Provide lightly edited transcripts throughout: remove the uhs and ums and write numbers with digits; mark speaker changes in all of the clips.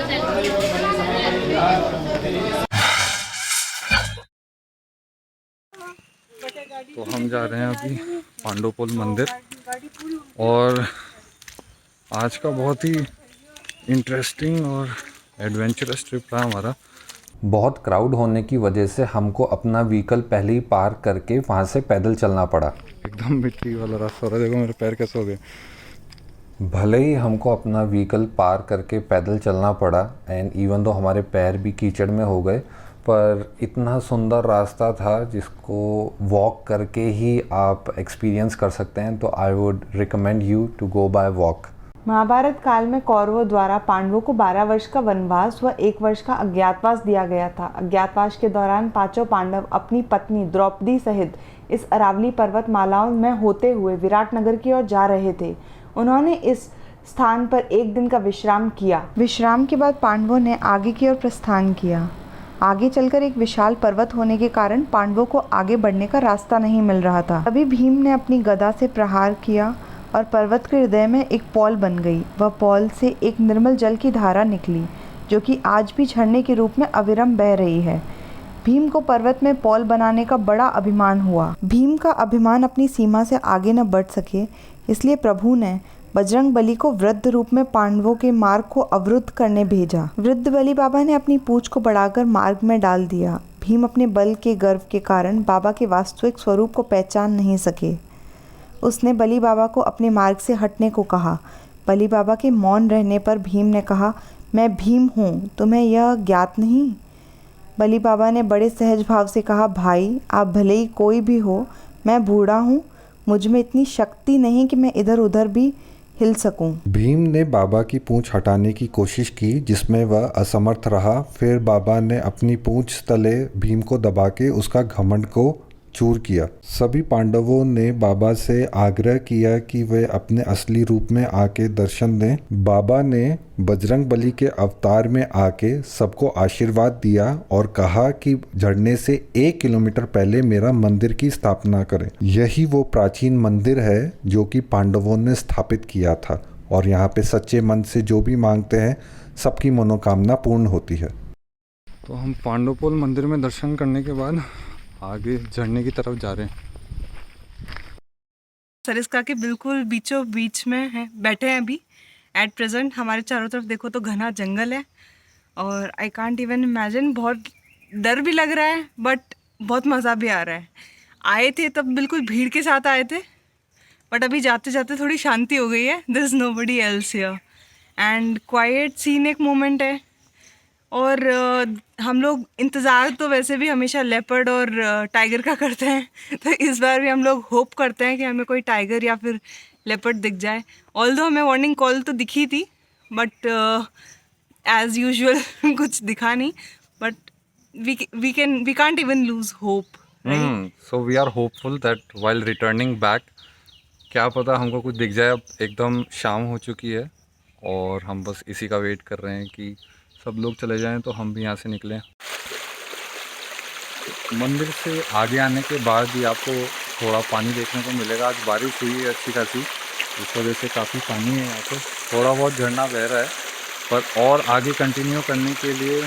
Speaker 1: तो हम जा रहे हैं अभी पांडवपुल मंदिर, और आज का बहुत ही इंटरेस्टिंग और एडवेंचरस ट्रिप रहा हमारा।
Speaker 2: बहुत क्राउड होने की वजह से हमको अपना व्हीकल पहले ही पार्क करके वहाँ से पैदल चलना पड़ा।
Speaker 1: एकदम मिट्टी वाला रास्ता हो रहा है, देखो मेरे पैर कैसे हो गए।
Speaker 2: भले ही हमको अपना व्हीकल पार करके पैदल चलना पड़ा एंड इवन दो हमारे पैर भी कीचड़ में हो गए, पर इतना सुंदर रास्ता था जिसको वॉक करके ही आप एक्सपीरियंस कर सकते हैं, तो I would recommend you to go by walk.
Speaker 3: Mahabharata काल में कौरवों द्वारा पांडवों को 12 वर्ष का वनवास व 1 वर्ष का अज्ञातवास दिया गया था। अज्ञातवास के दौरान पांचों पांडव अपनी पत्नी द्रौपदी सहित इस अरावली पर्वत मालाओं में होते हुए विराटनगर की ओर जा रहे थे। उन्होंने इस स्थान पर 1 दिन का विश्राम किया। विश्राम के बाद पांडवों ने आगे की ओर प्रस्थान किया। आगे चलकर एक विशाल पर्वत होने के कारण पांडवों को आगे बढ़ने का रास्ता नहीं मिल रहा था। तभी भीम ने अपनी गदा से प्रहार किया और पर्वत के हृदय में एक पॉल बन गई। वह पॉल से एक निर्मल जल की धारा निकली, जो कि आज भी झरने के रूप में अविरम बह रही है। भीम को पर्वत में पॉल बनाने का बड़ा अभिमान हुआ। भीम का अभिमान अपनी सीमा से आगे न बढ़ सके, इसलिए प्रभु ने बजरंग बली को वृद्ध रूप में पांडवों के मार्ग को अवरुद्ध करने भेजा। वृद्ध बली बाबा ने अपनी पूंछ को बढ़ाकर मार्ग में डाल दिया। भीम अपने बल के गर्व के कारण बाबा के वास्तविक स्वरूप को पहचान नहीं सके। उसने बली बाबा को अपने मार्ग से हटने को कहा। बली बाबा के मौन रहने पर भीम ने कहा, मैं भीम हूँ, तुम्हें यह ज्ञात नहीं? बली बाबा ने बड़े सहज भाव से कहा, भाई आप भले ही कोई भी हो, मैं बूढ़ा हूँ, मुझ में इतनी शक्ति नहीं कि मैं इधर उधर भी हिल सकूं।
Speaker 2: भीम ने बाबा की पूंछ हटाने की कोशिश की, जिसमें वह असमर्थ रहा। फिर बाबा ने अपनी पूंछ तले भीम को दबा के उसका घमंड को चूर किया। सभी पांडवों ने बाबा से आग्रह किया कि वे अपने असली रूप में आके दर्शन दें। बाबा ने बजरंग बली के अवतार में आके सबको आशीर्वाद दिया और कहा कि झरने से 1 किलोमीटर पहले मेरा मंदिर की स्थापना करें। यही वो प्राचीन मंदिर है जो कि पांडवों ने स्थापित किया था, और यहाँ पे सच्चे मन से जो भी मांगते हैं सबकी मनोकामना पूर्ण होती है।
Speaker 1: तो हम पांडवपुल मंदिर में दर्शन करने के बाद आगे झरने की तरफ जा रहे हैं।
Speaker 4: सरिस्का के बिल्कुल बीचों बीच में है, बैठे हैं अभी एट प्रेजेंट। हमारे चारों तरफ देखो तो घना जंगल है, और आई कांट इवन इमेजिन, बहुत डर भी लग रहा है बट बहुत मज़ा भी आ रहा है। आए थे तब बिल्कुल भीड़ के साथ आए थे, बट अभी जाते जाते थोड़ी शांति हो गई है। There is nobody else here and quite scenic moment है। और हम लोग इंतज़ार तो वैसे भी हमेशा लेपर्ड और टाइगर का करते हैं, तो इस बार भी हम लोग होप करते हैं कि हमें कोई टाइगर या फिर लेपर्ड दिख जाए। ऑल्दो हमें वार्निंग कॉल तो दिखी थी, बट एज यूजुअल कुछ दिखा नहीं। But we can't even lose hope, right?
Speaker 1: So we are hopeful that while returning back, क्या पता हमको कुछ दिख जाए। अब एकदम शाम हो चुकी है और हम बस इसी का वेट कर रहे हैं कि सब लोग चले जाएं तो हम भी यहाँ से निकलें। मंदिर से आगे आने के बाद ही आपको थोड़ा पानी देखने को मिलेगा। आज बारिश हुई है अच्छी खासी, इस वजह से काफ़ी पानी है यहाँ पे। थोड़ा बहुत झरना बह रहा है, पर और आगे कंटिन्यू करने के लिए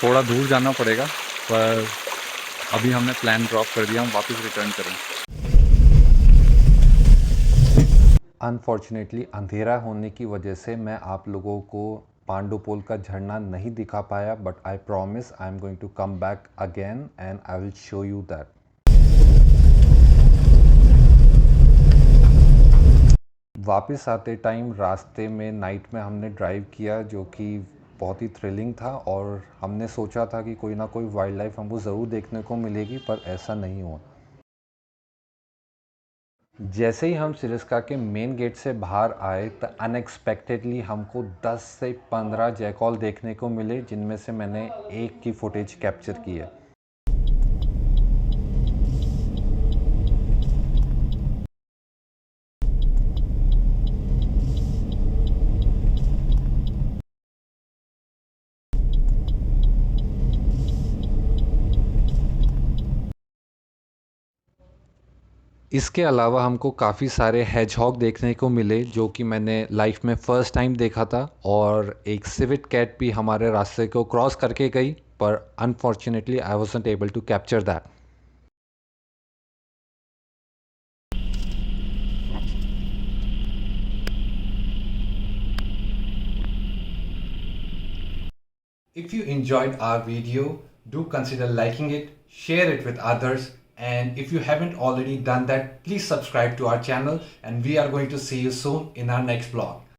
Speaker 1: थोड़ा दूर जाना पड़ेगा। पर अभी हमने प्लान ड्रॉप कर दिया, हम वापस रिटर्न करें।
Speaker 2: अनफॉर्चुनेटली अंधेरा होने की वजह से मैं आप लोगों को पांडवपुल का झरना नहीं दिखा पाया, but I promise I am going to come back again and I will show you that. वापस आते टाइम रास्ते में नाइट में हमने ड्राइव किया, जो कि बहुत ही थ्रिलिंग था, और हमने सोचा था कि कोई ना कोई वाइल्ड लाइफ हमको ज़रूर देखने को मिलेगी, पर ऐसा नहीं हुआ। जैसे ही हम सिरस्का के मेन गेट से बाहर आए तो अनएक्सपेक्टेडली हमको 10 से 15 जैकॉल देखने को मिले, जिनमें से मैंने एक की फुटेज कैप्चर की है।
Speaker 1: इसके अलावा हमको काफ़ी सारे हेजहॉग देखने को मिले जो कि मैंने लाइफ में फ़र्स्ट टाइम देखा था, और एक सिविट कैट भी हमारे रास्ते को क्रॉस करके गई, पर unfortunately I wasn't able to capture that.
Speaker 2: If you enjoyed our video, do consider liking it, share it with others, and if you haven't already done that, please subscribe to our channel, and we are going to see you soon in our next vlog.